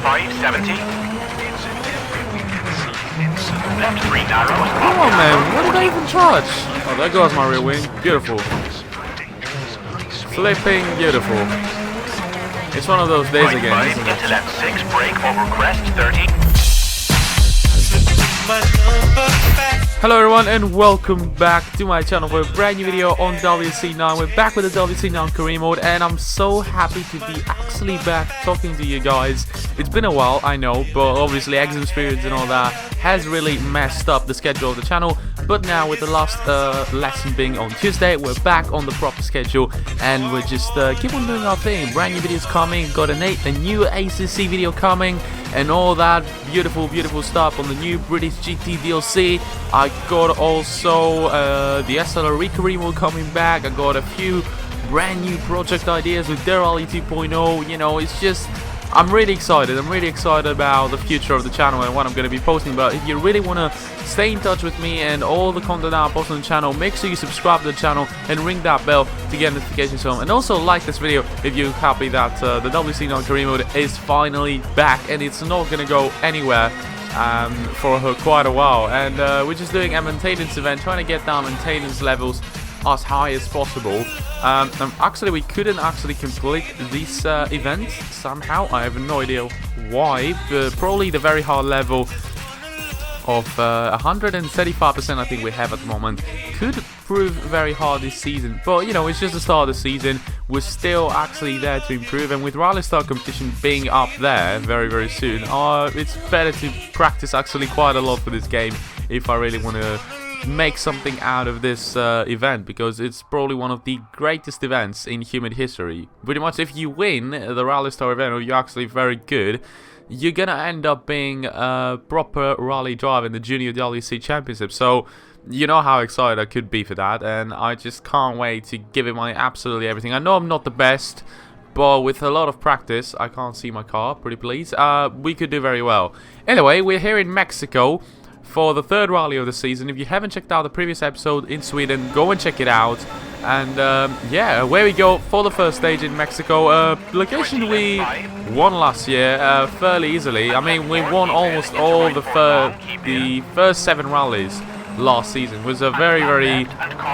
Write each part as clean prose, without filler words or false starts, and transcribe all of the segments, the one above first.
5, 70. Left 3 narrows. Come on, man. What did I even charge? Oh, there goes my rear wing. Beautiful. Flipping beautiful. It's one of those days again, isn't it? Into left 6, brake over crest 30. Hello everyone and welcome back to my channel for a brand new video on WRC 9. We're back with the WRC 9 career mode and I'm so happy to be actually back talking to you guys. It's been a while, I know, but obviously exams periods and all that has really messed up the schedule of the channel. But now with the last lesson being on Tuesday, we're back on the proper schedule and we're just keep on doing our thing. Brand new videos coming, got a new ACC video coming and all that beautiful stuff on the new British GT DLC. I got also the SLR career mode coming back. I got a few brand new project ideas with Rally 2.0. You know, it's just, I'm really excited. I'm really excited about the future of the channel and what I'm going to be posting. But if you really want to stay in touch with me and all the content I post on the channel, make sure you subscribe to the channel and ring that bell to get notifications on. And also like this video if you're happy that the WC9 career mode is finally back and it's not going to go anywhere for quite a while. And we're just doing a maintenance event, trying to get down maintenance levels as high as possible. Actually, we couldn't actually complete this event somehow. I have no idea why. Probably the very hard level of 135% I think we have at the moment could prove very hard this season. But you know, it's just the start of the season. We're still actually there to improve, and with Rally Star competition being up there very soon, it's better to practice actually quite a lot for this game if I really want to make something out of this event, because it's probably one of the greatest events in human history. Pretty much if you win the Rally Star event, or you're actually very good, you're gonna end up being a proper rally driver in the Junior WRC Championship. So you know how excited I could be for that, and I just can't wait to give it my absolutely everything. I know I'm not the best, but with a lot of practice, I can't see my car, pretty please, we could do very well. Anyway, we're here in Mexico for the third rally of the season. If you haven't checked out the previous episode in Sweden, go and check it out. And yeah, away we go for the first stage in Mexico. Location we won last year fairly easily. I mean, we won almost all the first 7 rallies last season. It was a very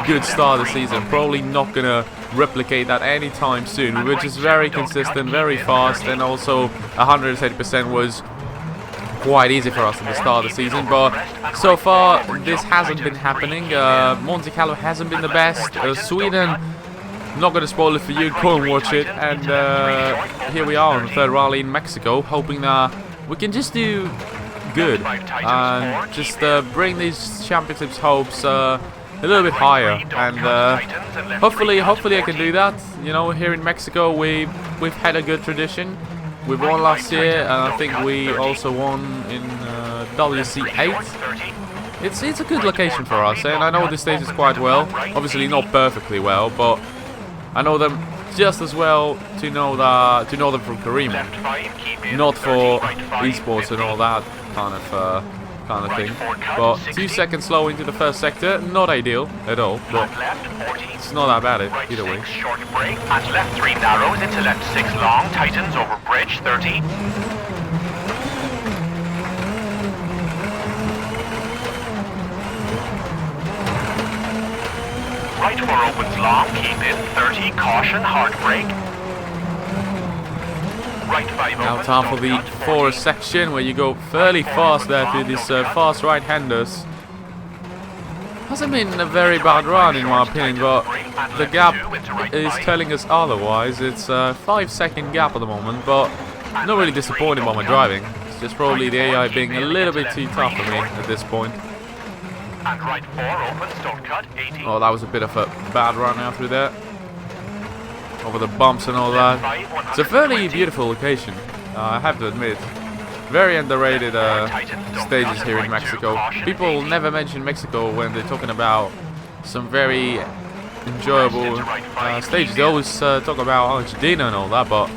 good start of the season. Probably not gonna replicate that anytime soon. We were just very consistent, very fast, and also 130% was quite easy for us at the start of the season. But so far this hasn't been happening. Monte Carlo hasn't been the best. Sweden, not going to spoil it for you, go and watch it. And here we are on the third rally in Mexico, hoping that we can just do good and just bring these championships hopes a little bit higher. And hopefully I can do that. You know, here in Mexico we've had a good tradition. We won last year, and I think we also won in WRC 8. It's a good location for us, and I know this stage is quite well. Obviously not perfectly well, but I know them just as well to know them from career mode, not for esports and all that kind of thing. But 2 seconds slow into the first sector, not ideal at all, but it's not that bad either way. Short brake and left 3 narrows into left 6 long, tightens over bridge 30. Right 4 opens long, keep in 30, caution, hard brake. Right 5 Now opens, time for the forest section where you go fairly fast there through these fast right-handers. Hasn't been a very bad run in my opinion, but the gap is telling us otherwise. It's a 5-second gap at the moment, but not really disappointed by my driving. It's just probably the AI being a little bit too tough for me at this point. And right 4 opens, don't cut, 80. Oh, that was a bit of a bad run out through there. Over the bumps and all that. It's a fairly beautiful location, I have to admit. Very underrated stages here in Mexico. People never mention Mexico when they're talking about some very enjoyable stages. They always talk about Argentina and all that, but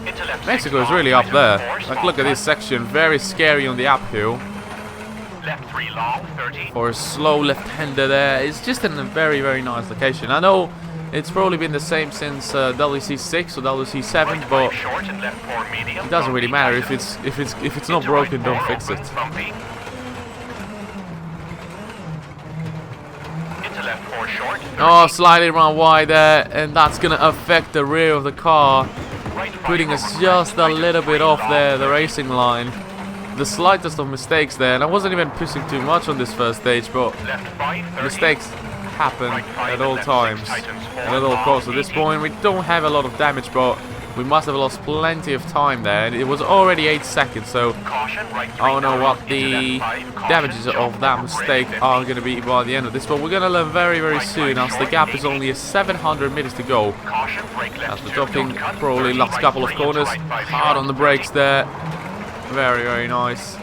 Mexico is really up there. Like, look at this section, very scary on the uphill. Left 3 long, 30. For a slow left-hander there. It's just in a very nice location. I know It's probably been the same since WC6 or WC7, but it doesn't really matter. If it's not broken, don't fix it. Oh, slightly run wide there, and that's gonna affect the rear of the car, putting us just a little bit off there, the racing line. The slightest of mistakes there, and I wasn't even pushing too much on this first stage, but mistakes happen at all times and at all costs. At this point, we don't have a lot of damage, but we must have lost plenty of time there. And it was already 8 seconds, so I don't know what the damages of that mistake are going to be by the end of this, but we're going to learn very, very soon, as the gap is only 700 meters to go. As we're dropping probably last couple of corners, hard on the brakes there. Very, very nice.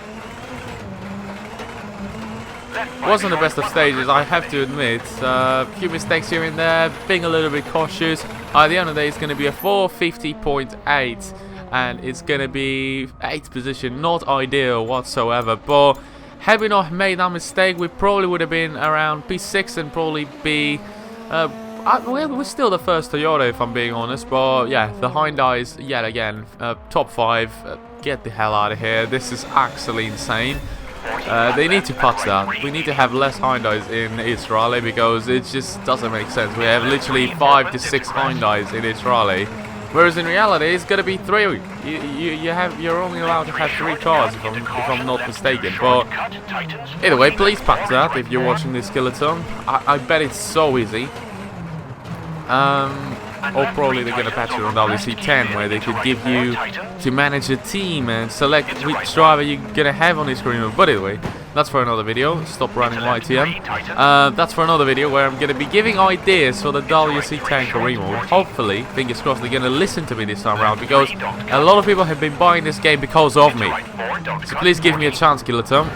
Wasn't the best of stages, I have to admit. A few mistakes here and there, being a little bit cautious. At the end of the day, it's going to be a 450.8, and it's going to be 8th position. Not ideal whatsoever, but had we not made that mistake, we probably would have been around P6 and probably be... we're still the first Toyota, if I'm being honest, but yeah, the Hyundai's yet again, top 5. Get the hell out of here. This is actually insane. They need to patch that. We need to have less Hyundais in each rally, because it just doesn't make sense. We have literally 5 to 6 Hyundais in each rally, whereas in reality it's gonna be 3. You're only allowed to have 3 cars, if I'm not mistaken. But either way, please patch that if you're watching this Skeleton. I bet it's so easy. Or probably they're going to patch it on WC10, where they could give you to manage a team and select which driver you're going to have on this career mode. But anyway, that's for another video. Stop running YTM. That's for another video where I'm going to be giving ideas for the WC10 career mode. Hopefully, fingers crossed, they're going to listen to me this time around, because a lot of people have been buying this game because of me. So please give me a chance, Skeleton.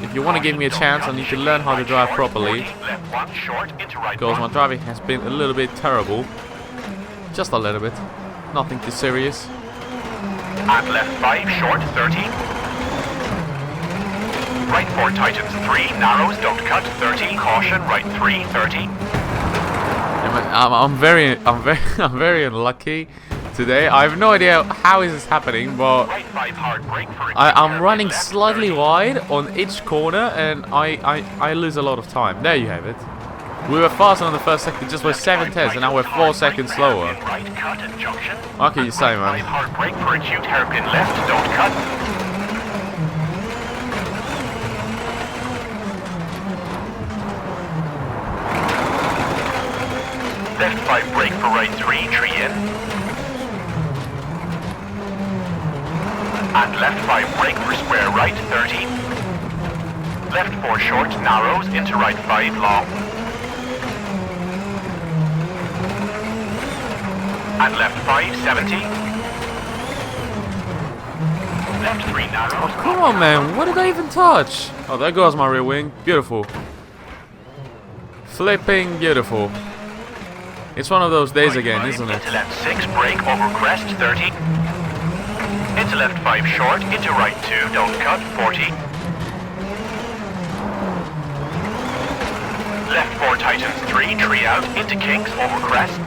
If you want to give me a chance, I need to learn how to drive properly, because my driving has been a little bit terrible. Just a little bit. Nothing too serious. And left 5 short 30. Right 4 tightens 3, narrows, don't cut 30. Caution, right 3 30. I'm very unlucky today. I have no idea how is this happening, but I'm running slightly wide on each corner, and I lose a lot of time. There you have it. We were faster on the first second just by 7 tenths, and now we're 4 seconds slower. What can you say, man? Hard brake for acute hairpin left, don't cut. Left 5 brake for right 3, tree in. And left 5 brake for square right 30. Left 4 short, narrows, into right 5 long. And left 5 70. Left 3 narrows. Oh, come on, man. What did I even touch? Oh, there goes my rear wing. Beautiful. Flipping beautiful. It's one of those days again, isn't it? Into left 6 brake over crest 30. Into left 5 short, into right 2, don't cut, 40. Left 4 tightens 3, tree out, into kinks, over crest.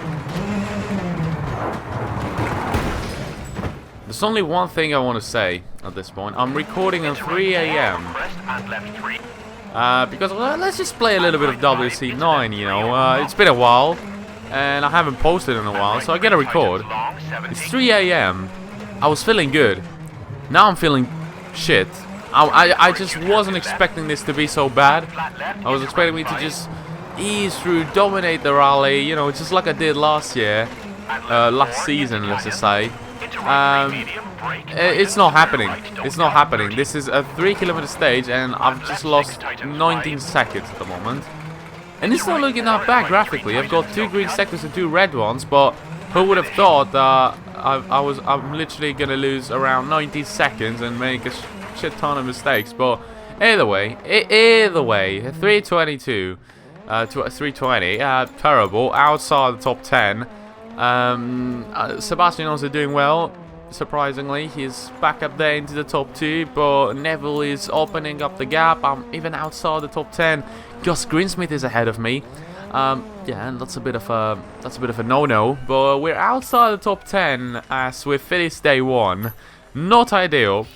There's only one thing I want to say at this point. I'm recording at 3 AM. Because let's just play a little bit of WC9, you know. It's been a while, and I haven't posted in a while, so I gotta record. It's 3 AM. I was feeling good. Now I'm feeling shit. I just wasn't expecting this to be so bad. I was expecting me to just ease through, dominate the rally, you know, just like I did last year. Last season, let's just say. It's not happening. It's not happening. This is a 3-kilometer stage, and I've just lost 19 seconds at the moment. And it's not looking that bad graphically. I've got 2 green sectors and 2 red ones, but who would have thought that I'm literally gonna lose around 90 seconds and make a shit ton of mistakes. But either way, 322 to 320, terrible, outside the top 10. Sebastian also doing well, surprisingly. He's back up there into the top 2, but Neville is opening up the gap. I'm even outside the top 10. Gus Greensmith is ahead of me. Yeah, and that's a bit of a no-no. But we're outside the top 10 as we finished day 1. Not ideal.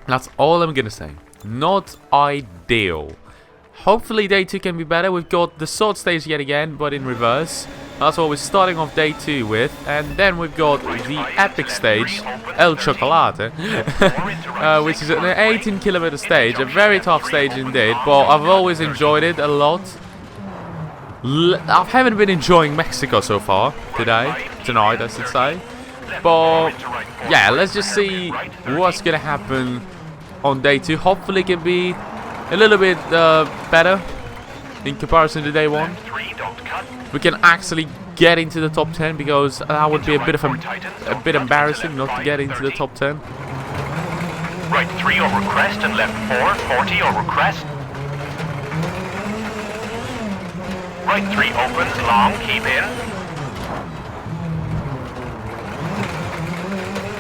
That's all I'm gonna say. Not ideal. Hopefully day 2 can be better. We've got the sword stage yet again, but in reverse. That's what we're starting off day 2 with. And then we've got the epic stage, El Chocolate, which is an 18-kilometer stage. A very tough stage indeed, but I've always enjoyed it a lot. I haven't been enjoying Mexico so far, tonight I should say. But yeah, let's just see what's gonna happen on day 2. Hopefully it can be a little bit better in comparison to day 1. We can actually get into the top 10, because that would be a bit embarrassing not to get into the top 10. Right 3 over crest and left 4, 40 over crest. Right 3 opens, long, keep in.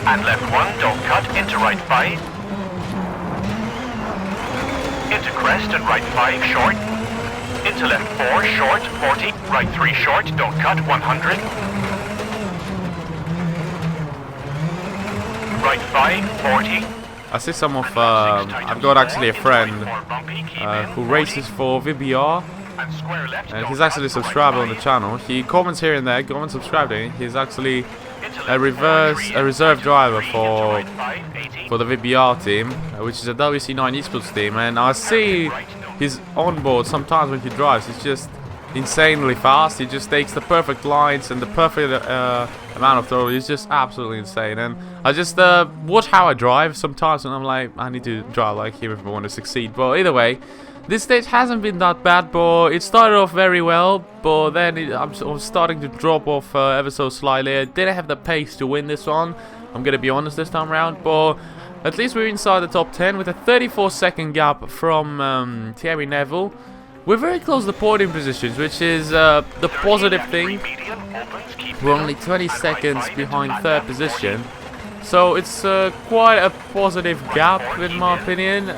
And left 1, don't cut, into right 5. Into crest and right 5, short. Into left 4, short, 40. Right 3, short, don't cut, 100. Right 5, 40. I see some of, I've got actually a friend who races for VBR. And he's actually a subscriber on the channel. He comments here and there. Go and subscribe to him. He's actually a reserve driver for the VBR team, which is a WRC9 esports team. And I see his onboard sometimes when he drives. It's just insanely fast. He just takes the perfect lines and the perfect amount of throttle. It's just absolutely insane. And I just watch how I drive sometimes, and I'm like, I need to drive like him if I want to succeed. But either way, this stage hasn't been that bad, but it started off very well, but then I'm starting to drop off ever so slightly. I didn't have the pace to win this one, I'm gonna be honest this time around, but at least we're inside the top 10 with a 34-second gap from Thierry Neville. We're very close to the podium positions, which is the positive thing. We're only 20 seconds behind 3rd position, so it's quite a positive gap in my opinion.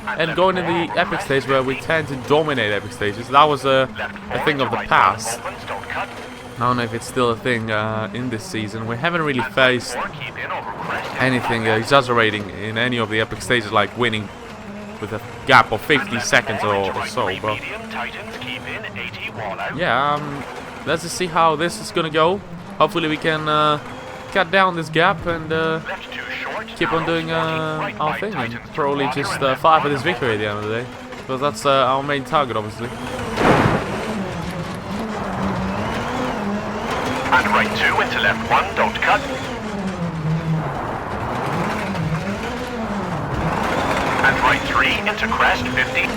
And going to the epic stage where we tend to dominate epic stages, that was a thing of the past. I don't know if it's still a thing in this season. We haven't really faced anything exaggerating in any of the epic stages, like winning with a gap of 50 seconds or so. But yeah, let's just see how this is gonna go. Hopefully we can cut down this gap and keep on doing our thing, and probably just fight for this victory at the end of the day, because that's our main target, obviously. And right 2 into left 1, don't cut. And right 3 into crest, 50.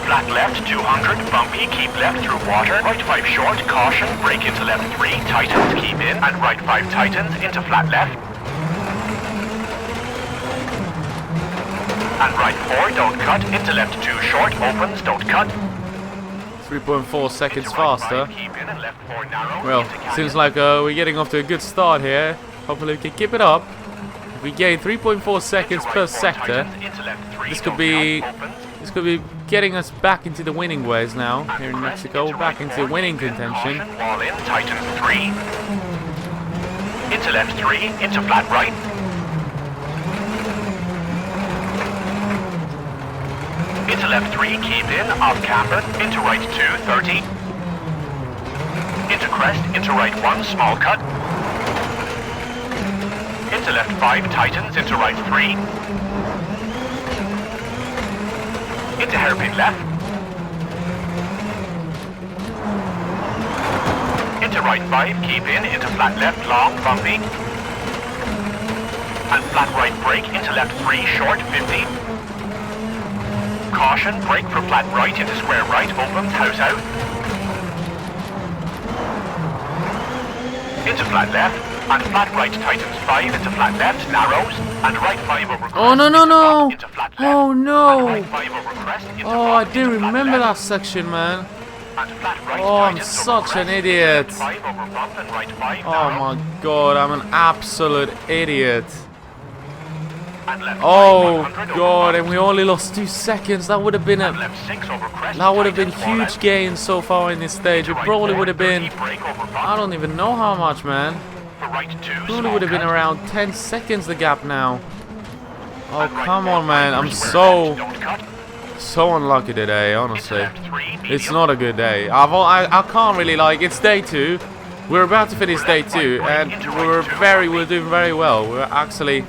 Flat left, 200, bumpy, keep left through water. Right 5 short, caution, brake into left 3, tightens, keep in. And right 5 tightens, into flat left. And right 4, don't cut, into left 2 short, opens, don't cut. 3.4 seconds faster. Well, seems like we're getting off to a good start here. Hopefully we can keep it up. If we gain 3.4 seconds per sector, this could be getting us back into the winning ways now here in Mexico, back into winning contention. Wall in, tighten 3. Into left 3, into flat right. Into left 3, keep in, off camber. Into right 2, 30. Into crest, into right 1, small cut. Into left 5, tightens, into right 3. Into hairpin left. Into right 5, keep in, into flat left, long, bumpy. And flat right brake, into left 3, short, 50. Caution, brake for flat right, into square right, opens, house out. Into flat left, and flat right tightens 5, into flat left, narrows, and right 5 over crest. Oh no no no! Into flat left, Oh no! right 5 over crest, into Oh, I flat do into flat remember left, that section, man. and flat right Oh, I'm tightens such over an crest, idiot. left 5 over bump, and right 5 Oh narrows. my god, I'm an absolute idiot. And left Oh 5, 100 god, over and we only lost 2 seconds. That would have been and a left 6 over crest. that would have been tightens 4 huge left. gains so far in this stage. It Right probably 4, would have 30, been, brake over I bump. don't even know how much, man. For right 2, Probably small would have been cut. around 10 seconds the gap now. Oh And right come 4, on, man. I'm brake square left, so don't cut. unlucky today, Into honestly. left 3, medium. It's not a good day. I can't really, like, it's day 2. We're about to finish day 2 and we're doing very well. We're actually,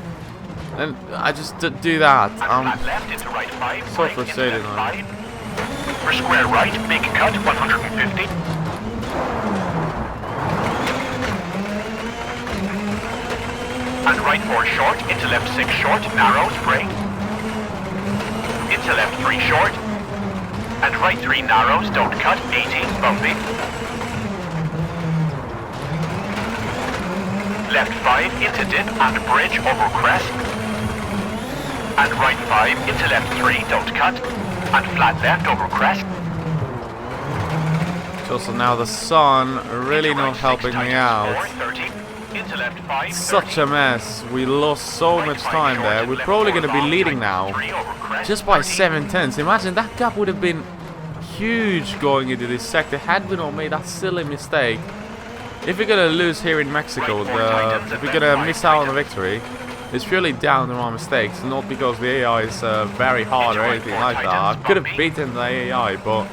and I just do that. Flat left into right 5, so brake into frustrated, left man. 5. For square right, big cut, 150. And right 4 short, into left 6 short, narrows, brake. Into left 3 short. And right 3 narrows, don't cut, 80, bumpy. Left 5 into dip and bridge over crest. And right 5 into left 3, don't cut. And flat left over crest. Also now the sun really Into not right 6, helping me tightens out. 4, 30. Into left 5, Such 30. a mess. We lost so Right much 5 time short there. and We're left probably 4 going to be long, leading tightens now. 3 over crest, Just by 30. 7/10. Imagine that gap would have been huge going into this sector had we not made that silly mistake. If we're going to lose here in Mexico, if we're going to miss out on the victory, it's purely down to our mistakes, not because the AI is very hard or anything like that. I could have beaten the AI, but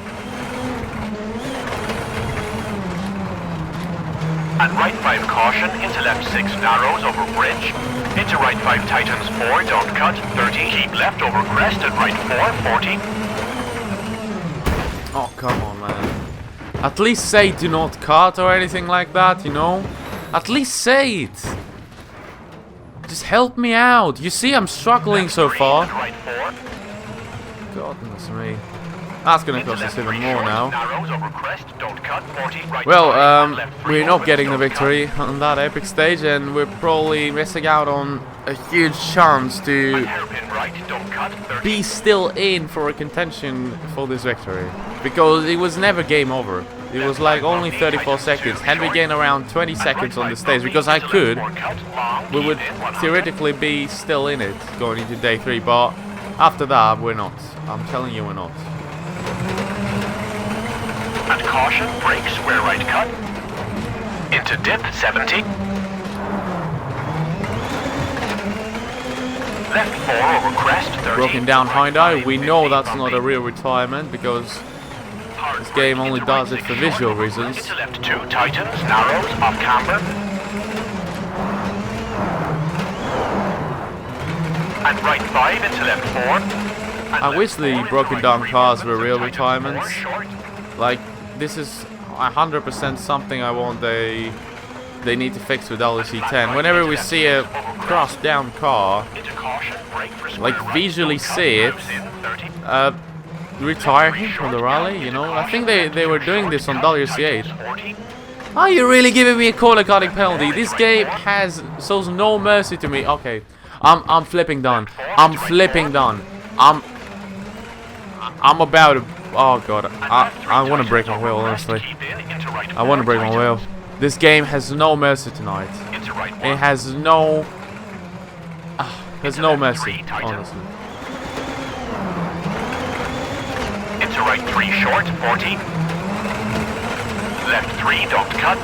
And right 5 caution, into left 6 narrows over bridge. Into right 5 tightens 4, don't cut, 30. Keep left over crest and right 4, 40. oh come on, man. At least say do not cut or anything like that, you know? At least say it. Just help me out. You see I'm struggling Left so 3 far. and right 4. Goodness me. That's gonna Into cost left us even 3 more short, now. narrows over crest, don't cut, 40. Right Well, 5, left 3 we're not opens, getting the don't victory on that epic stage, and we're probably missing out on a huge chance cut. to And hairpin right, don't cut, 30. be still in for a contention for this victory. Because it was never game over. It was like only 34 seconds. Had we gained around 20 seconds on the stage, because I could, we would theoretically be still in it going into day 3, but after that, we're not. I'm telling you, we're not. And caution, brake, square right cut. Into dip, 70. Left 4 over crest, 30. Broken down Right Hyundai, 5, we know 50, that's not a bumpy. real retirement, because Hard this game brake, only into right does it 6 for short, visual over reasons. Into left 2 tightens, narrows, off camber. And right 5 into left 4. And I left wish 4 the into broken right down 3 cars opens were and real tightens retirements. 4 short. Like, this is 100% something I want they need to fix with WRC10. Whenever we see a crossed down car, Into caution, brake for square like right, visually don't cut, see it, narrows in, 30. retire him from the rally, you know? I think they were doing this on WRC8. Are you really giving me a corner cutting penalty? This game shows no mercy to me. Okay, I'm flipping done. I'm flipping done. I'm about to. Oh god, I want to break my wheel, honestly. I want to break my wheel. This game has no mercy tonight. It has no. There's no mercy, honestly. Into right 3 short, 40. Left 3, don't cut.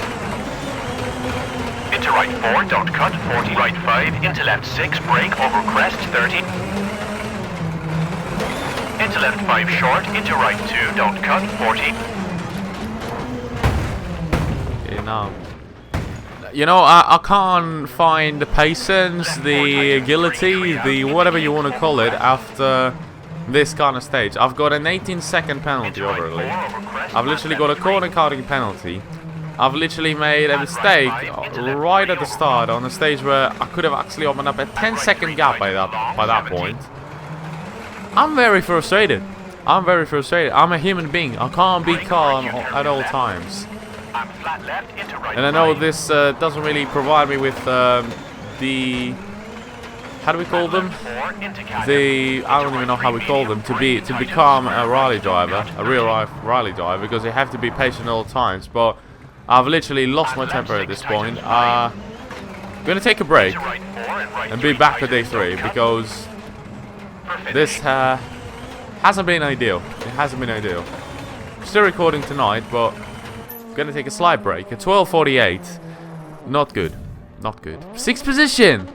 Into right 4, don't cut, 40. Right 5, into left 6, brake, over crest, 30. Into left 5 short, into right 2, don't cut, 40. Okay, now. You know, I can't find the patience, the agility, the whatever you want to call it after this kind of stage. I've got an 18-second penalty overly. I've literally got a corner cutting penalty. I've literally made a mistake right at the start on a stage where I could have actually opened up a 10-second gap by that point. I'm very frustrated. I'm very frustrated. I'm a human being. I can't be calm at all times. And I know this doesn't really provide me with the, how do we call them? I don't even know how we call them, to become a rally driver, a real life rally driver, because you have to be patient at all times. But I've literally lost my temper at this point. Gonna take a break and be back for day 3 because this hasn't been ideal. It hasn't been ideal. Still recording tonight, but gonna take a slight break at 12:48. Not good. Not good. 6th position!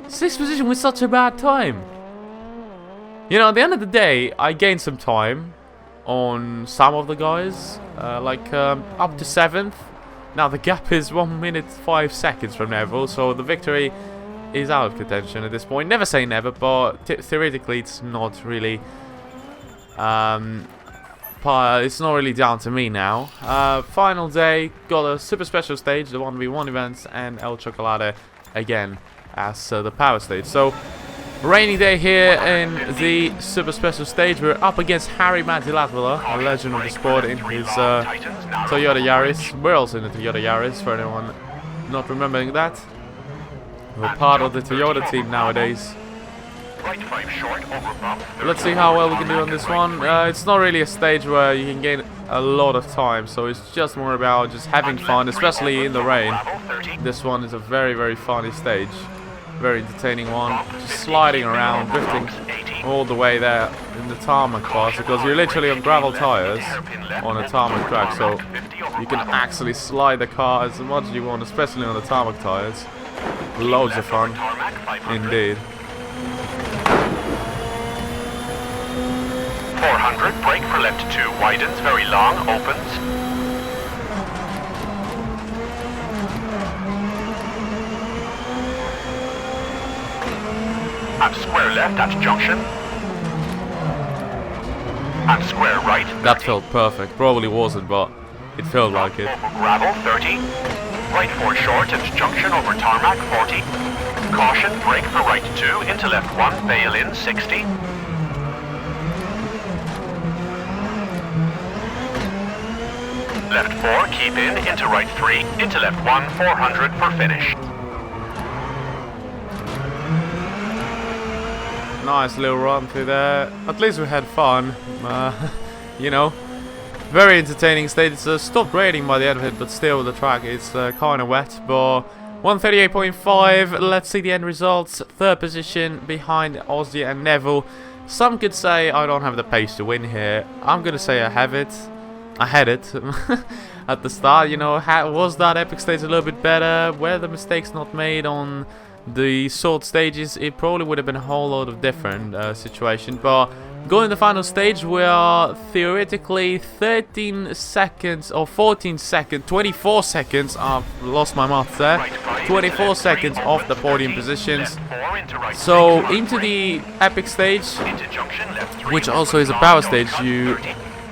6th position with such a bad time. You know, at the end of the day, I gained some time on some of the guys. Up to 7th. Now the gap is 1 minute 5 seconds from Neville, so the victory is out of contention at this point. Never say never, but theoretically it's not really it's not really down to me now. Final day, got a super special stage, the 1v1 events, and El Chocolate again as the power stage. So rainy day here in the super special stage. We're up against Harry Mantilatvala, a legend of the sport, in his Toyota Yaris. We're also in the Toyota Yaris, for anyone not remembering that. We're part of the Toyota team nowadays. Let's see how well we can do on this one. It's not really a stage where you can gain a lot of time, so it's just more about just having fun, especially in the rain. This one is a very, very funny stage. Very entertaining one. Just sliding around, drifting all the way there in the tarmac class, because you're literally on gravel tires on a tarmac track, so you can actually slide the car as much as you want, especially on the tarmac tires. Loads of fun, indeed. 400, brake for left 2, widens, very long, opens. And square left at junction. And square right. 30. That felt perfect. Probably wasn't, but it felt like it. Over gravel, 30. Right 4 short at junction over tarmac, 40. Caution, brake for right 2, into left 1, bail in, 60. Left 4, keep in, into right 3, into left 1, 400 for finish. Nice little run through there. At least we had fun. You know, very entertaining stage. It's stopped raining by the end of it, but still the track is kind of wet. But 138.5. Let's see the end results. 3rd position behind Ozzy and Neville. Some could say I don't have the pace to win here. I'm gonna say I have it. I had it at the start. You know, was that epic stage a little bit better? Were the mistakes not made on the short stages? It probably would have been a whole lot of different situation. But going to the final stage, we are theoretically 13 seconds or 14 seconds, 24 seconds. I've lost my math there. 24 seconds off the podium positions. So into the epic stage, which also is a power stage, you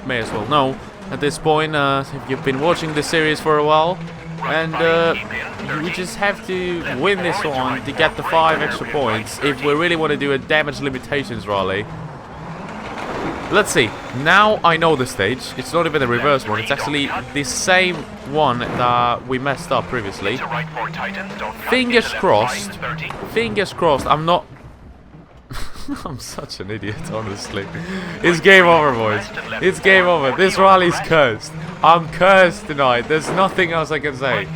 may as well know at this point if you've been watching the series for a while. And we just have to win this one to get the 5 extra points if we really want to do a damage limitations rally. Let's see. Now I know the stage. It's not even the reverse one. It's actually the same one that we messed up previously. Fingers crossed. Fingers crossed. I'm not... I'm such an idiot, honestly. It's game over, boys. It's game over. This rally's cursed. I'm cursed tonight. There's nothing else I can say.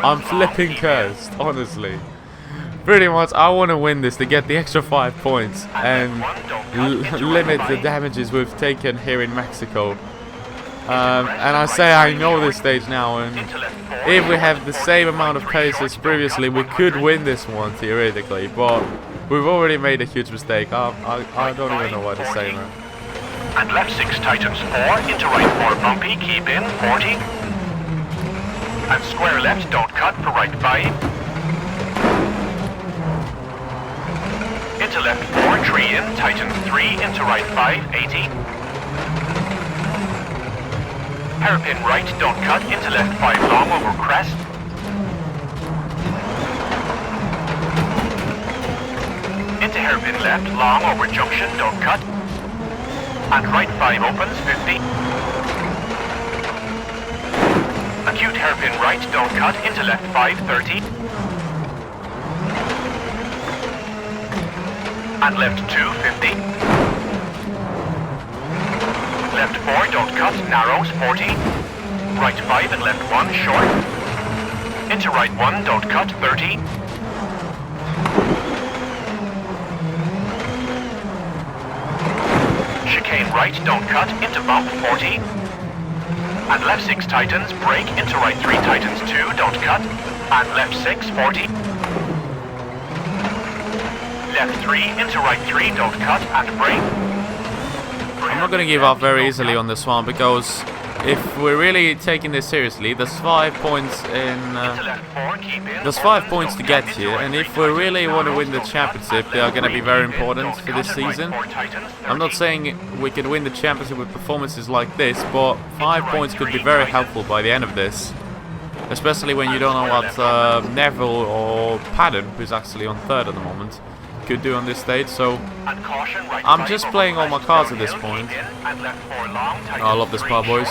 I'm flipping cursed, honestly. Pretty much, I want to win this to get the extra 5 points and limit the damages we've taken here in Mexico. And I say I know this stage now, and if we have the same amount of pace as previously, we could win this one theoretically, but we've already made a huge mistake. I don't even know what to say, man. And left 6 tightens 4, into right 4 bumpy, keep in, 40. And square left, don't cut for right 5. Into left 4, tree in, tighten 3, into right 5, 80. Hairpin right, don't cut, into left 5 long over crest. Into hairpin left, long over junction, don't cut. And right 5 opens, 50. Acute hairpin right, don't cut, into left 5, 30. And left 2, 50. Left 4, don't cut, narrows, 40. Right 5 and left 1, short. Into right 1, don't cut, 30. right, don't cut, into bump, 40. And left 6 tightens, brake, into right 3 tightens, 2, don't cut. And left 6, 40. Left 3, into right 3, don't cut, and brake. I'm not going to give up very easily on this one, because if we're really taking this seriously, there's 5 points in... there's 5 points to get here, and if we really want to win the championship, they are going to be very important for this season. I'm not saying we can win the championship with performances like this, but 5 points could be very helpful by the end of this. Especially when you don't know what Neville or Padden, who's actually on 3rd at the moment, could do on this stage, so I'm just playing all my cards at this point. Oh, I love this part, boys.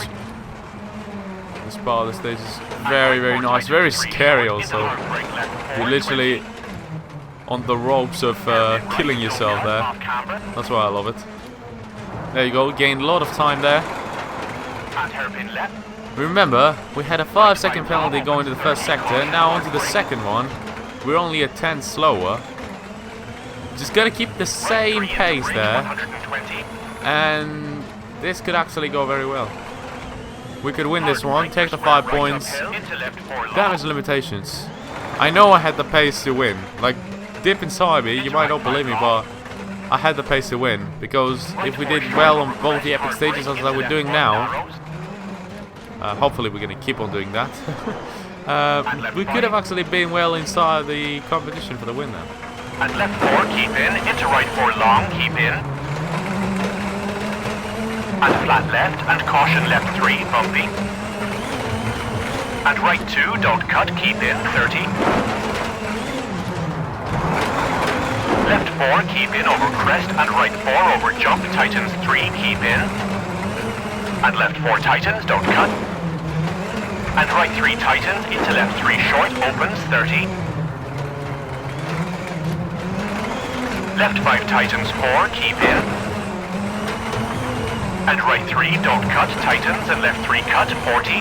This part of the stage is very, very nice, very scary also. You're literally on the ropes of killing yourself there. That's why I love it. There you go, gained a lot of time there. Remember, we had a 5-second penalty going to the first sector, now onto the second one. We're only a 10 slower. Just gotta keep the same pace there, and this could actually go very well. We could win this one, take the 5 points. Damage limitations. I know I had the pace to win. Like, deep inside me, you might not believe me, but I had the pace to win. Because if we did well on both the epic stages as we're doing now, hopefully we're gonna keep on doing that. We could have actually been well inside the competition for the win then. And left 4, keep in, into right 4 long, keep in. And flat left, and caution left 3, bumpy. And right 2, don't cut, keep in, 30. Left 4, keep in over crest, and right 4 over jump, tightens 3, keep in. And left 4 tightens, don't cut. And right 3 tightens, into left 3 short, opens, 30. Left 5 tightens 4, keep in. And right 3, don't cut, tightens, and left 3 cut, 40.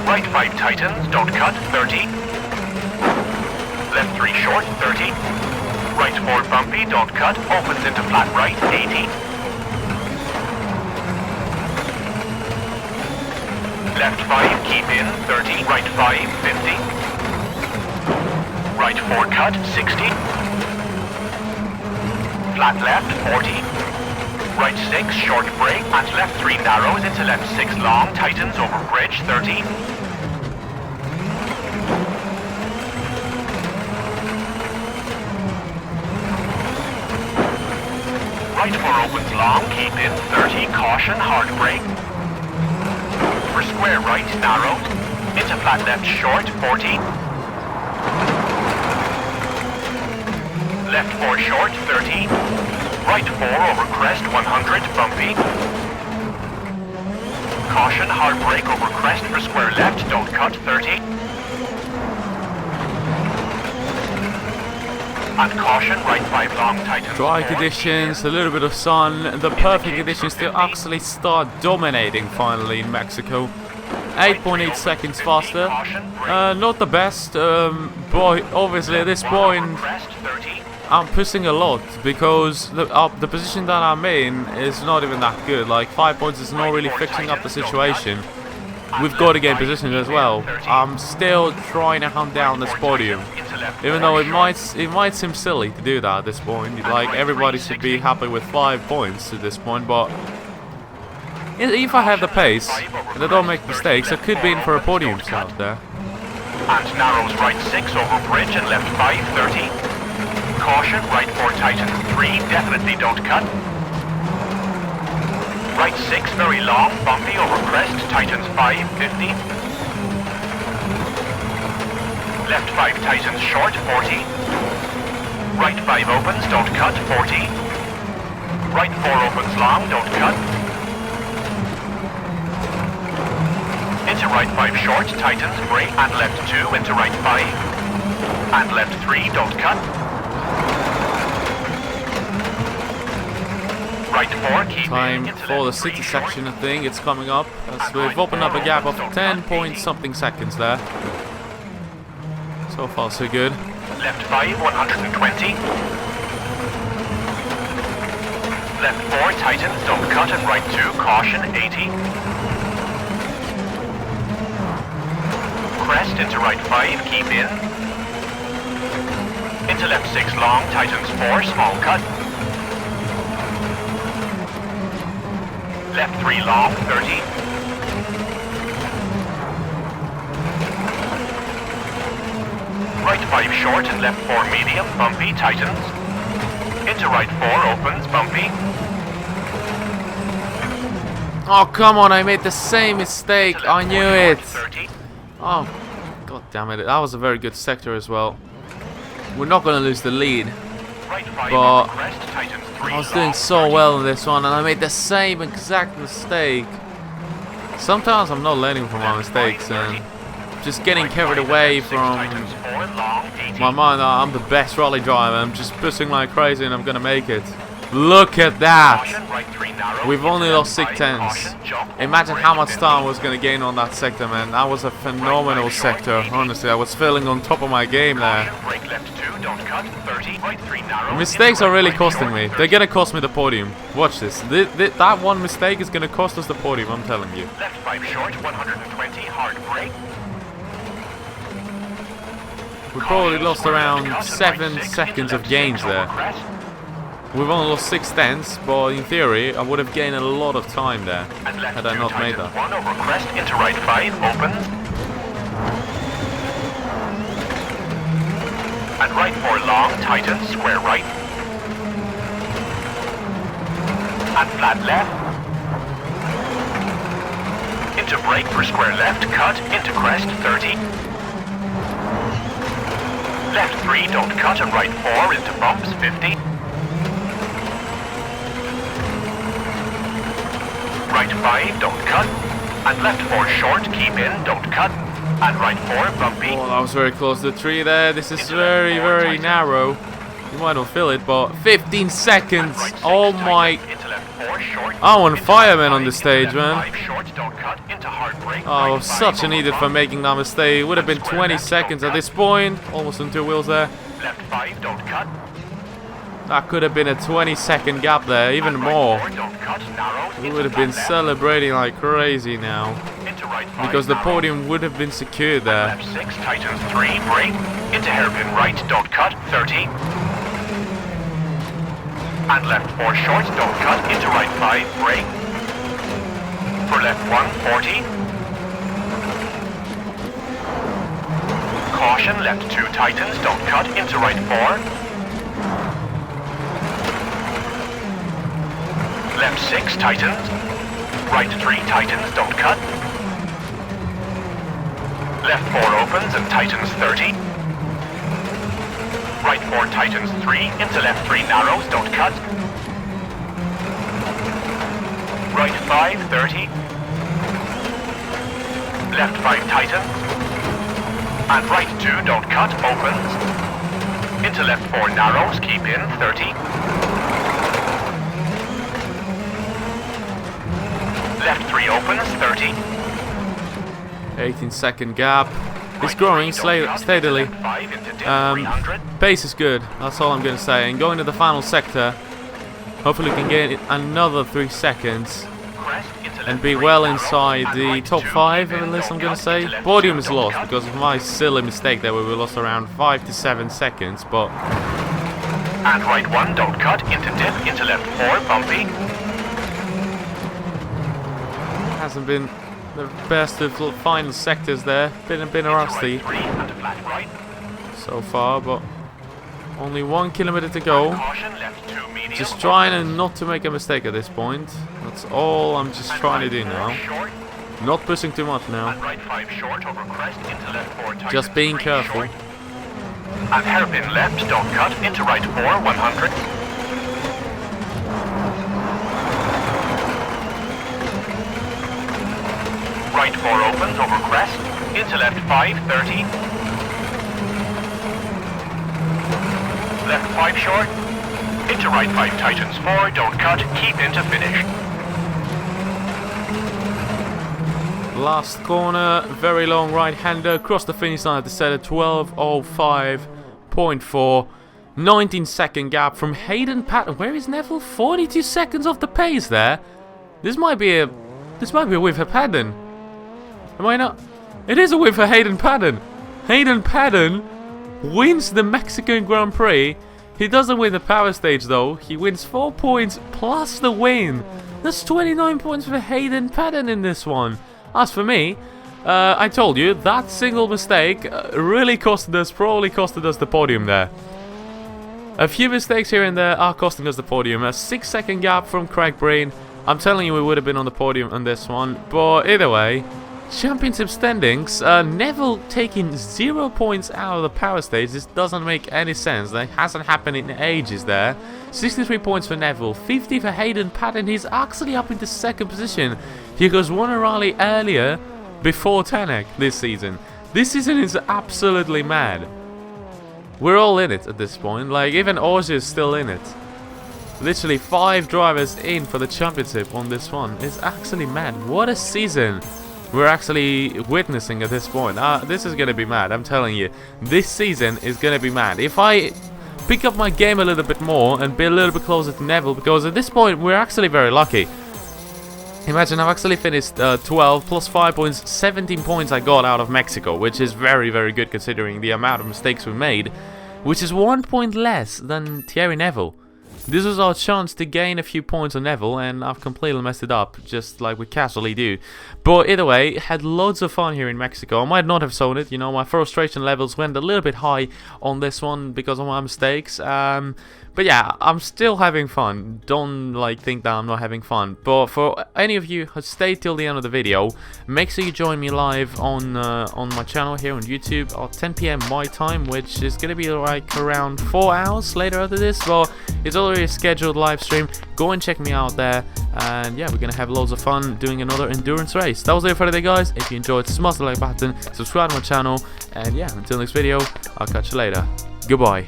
Right 5 tightens, don't cut, 30. Left 3 short, 30. Right 4 bumpy, don't cut, opens into flat right, 80. Left 5, keep in, 30. Right 5, 50. Right 4 cut, 60. Flat left, 40. Right 6, short brake, and left 3 narrows into left 6 long, tightens over bridge, 30. Right 4 opens long, keep in, 30, caution, hard brake. For square right, narrowed, into flat left short, 40. Left 4 short, 30. Right 4 over crest, 100, bumpy. Caution, hard brake over crest for square left, don't cut, 30. And caution, right 5 long, tightens. Dry conditions, a little bit of sun, the perfect conditions to actually start dominating finally in Mexico. 8.8 seconds faster. Not the best, but obviously at this point I'm pushing a lot because the position that I'm in is not even that good. Like 5 points is not really fixing up the situation. We've got to gain positions as well. I'm still trying to hunt down this podium, even though it might seem silly to do that at this point. Like everybody should be happy with 5 points at this point, but if I have the pace and I don't make mistakes, I could be in for a podium out there. And narrows right 6 over bridge and left 5, 30. Caution, right 4 tightens 3, definitely don't cut. Right 6 very long, bumpy over crest, tightens 5, 50. Left 5 tightens short, 40. Right 5 opens, don't cut, 40. Right 4 opens long, don't cut. Into right 5 short, tightens, brake, and left 2 into right 5. And left 3, don't cut. Right 4, keep Time for the city section, I think it's coming up. As we've opened up a gap of 10 point something seconds there. So far so good. Left 5, 120. Left 4 tightens, don't cut, and right 2, caution, 80. Crest into right 5, keep in. Into left 6 long, tightens 4, small cut. Left 3 long, 30. Right 5 short and left 4 medium, bumpy, tightens. Into right 4 opens, bumpy. Oh, come on, I made the same mistake. I knew it. 30. Oh, god damn it. That was a very good sector as well. We're not going to lose the lead. Right 5 But crest, tightens 3 I was long, doing so 30. well in this one and I made the same exact mistake. Sometimes I'm not learning from my mistakes and just getting carried away from my mind. I'm the best rally driver. I'm just pushing like crazy and I'm going to make it. Look at that. We've only lost 6 tenths. Imagine how much time I was going to gain on that sector, man. That was a phenomenal sector. Honestly, I was feeling on top of my game there. The mistakes are really costing me. They're going to cost me the podium. Watch this. That one mistake is going to cost us the podium, I'm telling you. Left 5 short, 120, hard brake. We probably lost around 7 seconds of gains there. We've only lost 6 tenths, but in theory, I would have gained a lot of time there had I not made that. 1 over crest into right 5, opens. And right 4 long, tightens, square right. And flat left. Into brake for square left, cut, into crest, 30. Left 3, don't cut, and right 4 into bumps, 50. Right 5, don't cut. And left 4 short, keep in, don't cut. And right 4, bumpy. Oh, that was very close to the tree there. This is very, very narrow. You might not feel it, but 15 seconds. Oh my. I'm on fire, man, on this stage, man. Oh, I was such an idiot for making that mistake. It would have been 20 seconds at this point. Almost on 2 wheels there. Left 5, don't cut. That could have been a 20-second gap there, even more. We would have been celebrating like crazy now. Because the podium would have been secured there. Left 6, tightens 3, brake. Into hairpin right, don't cut, 30. And left 4 short, don't cut, into right 5, brake. For left 1, 40. Caution, left 2 tightens, don't cut, into right 4. Left 6 tightens. Right 3 tightens, don't cut. Left 4 opens and tightens 30. Right 4 tightens 3, into left 3 narrows, don't cut. Right 5, 30. Left 5 tightens. And right 2, don't cut, opens. Into left 4 narrows, keep in, 30. Left 3 opens, 30. 18-second gap. It's growing steadily. Pace is good, that's all I'm going to say. And going to the final sector, hopefully we can get another 3 seconds and be well inside the top 5 at least, I'm going to say. Podium is lost because of my silly mistake there where we lost around 5 to 7 seconds, but... And right 1, don't cut, into dip, into left 4, bumpy. Hasn't been the best of the final sectors there. Been rusty so far, but only 1 kilometer to go. Just trying not to make a mistake at this point. That's all I'm just trying to do now. Not pushing too much now. Just being careful. And hairpin left, don't cut, into right 4, 100. Right 4 opens over crest, into left 5, 30. Left 5 short, into right 5 tightens 4, don't cut, keep into finish. Last corner, very long right-hander, across the finish line at the set at 12:05.4. 19-second gap from Hayden Patton. Where is Neville? 42 seconds off the pace there. This might be a win for Patton. Am I not? It is a win for Hayden Patton. Hayden Patton wins the Mexican Grand Prix. He doesn't win the power stage though. He wins 4 points plus the win. That's 29 points for Hayden Patton in this one. As for me, I told you that single mistake really probably costed us the podium there. A few mistakes here and there are costing us the podium. A 6-second gap from Craig Breen. I'm telling you, we would have been on the podium on this one. But either way, championship standings, Neville taking 0 points out of the power stage. This doesn't make any sense. That hasn't happened in ages there. 63 points for Neville, 50 for Hayden Patton. He's actually up into 2nd position. He goes won a rally earlier before Tanak this season. This season is absolutely mad. We're all in it at this point. Like, even Orge is still in it. Literally 5 drivers in for the championship on this one. It's actually mad. What a season we're actually witnessing at this point. This is gonna be mad, I'm telling you. This season is gonna be mad. If I pick up my game a little bit more and be a little bit closer to Neville, because at this point we're actually very lucky. Imagine I've actually finished 12 plus 5 points, 17 points I got out of Mexico, which is very, very good considering the amount of mistakes we made, which is 1 point less than Thierry Neville. This was our chance to gain a few points on Neville, and I've completely messed it up, just like we casually do. But either way, had loads of fun here in Mexico. I might not have shown it, you know, my frustration levels went a little bit high on this one because of my mistakes. But yeah, I'm still having fun. Don't like think that I'm not having fun. But for any of you who stayed till the end of the video, make sure you join me live on my channel here on YouTube at 10 PM my time, which is gonna be like around 4 hours later after this. But it's already a scheduled live stream. Go and check me out there. And yeah, we're gonna have loads of fun doing another endurance race. That was it for today, guys. If you enjoyed, smash the like button, subscribe to my channel, and yeah, until next video, I'll catch you later. Goodbye.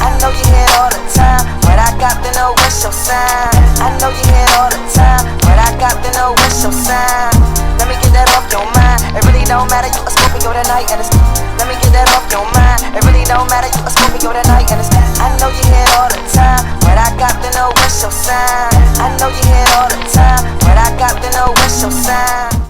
I know you hear all the time, but I got to know what's your sign. I know you hear all the time, but I got to know what's your sign. Let me get that off your mind. It really don't matter, you a Scorpio tonight, and it's. Let me get that off your mind. It really don't matter, you a Scorpio tonight, and it's. I know you hear all the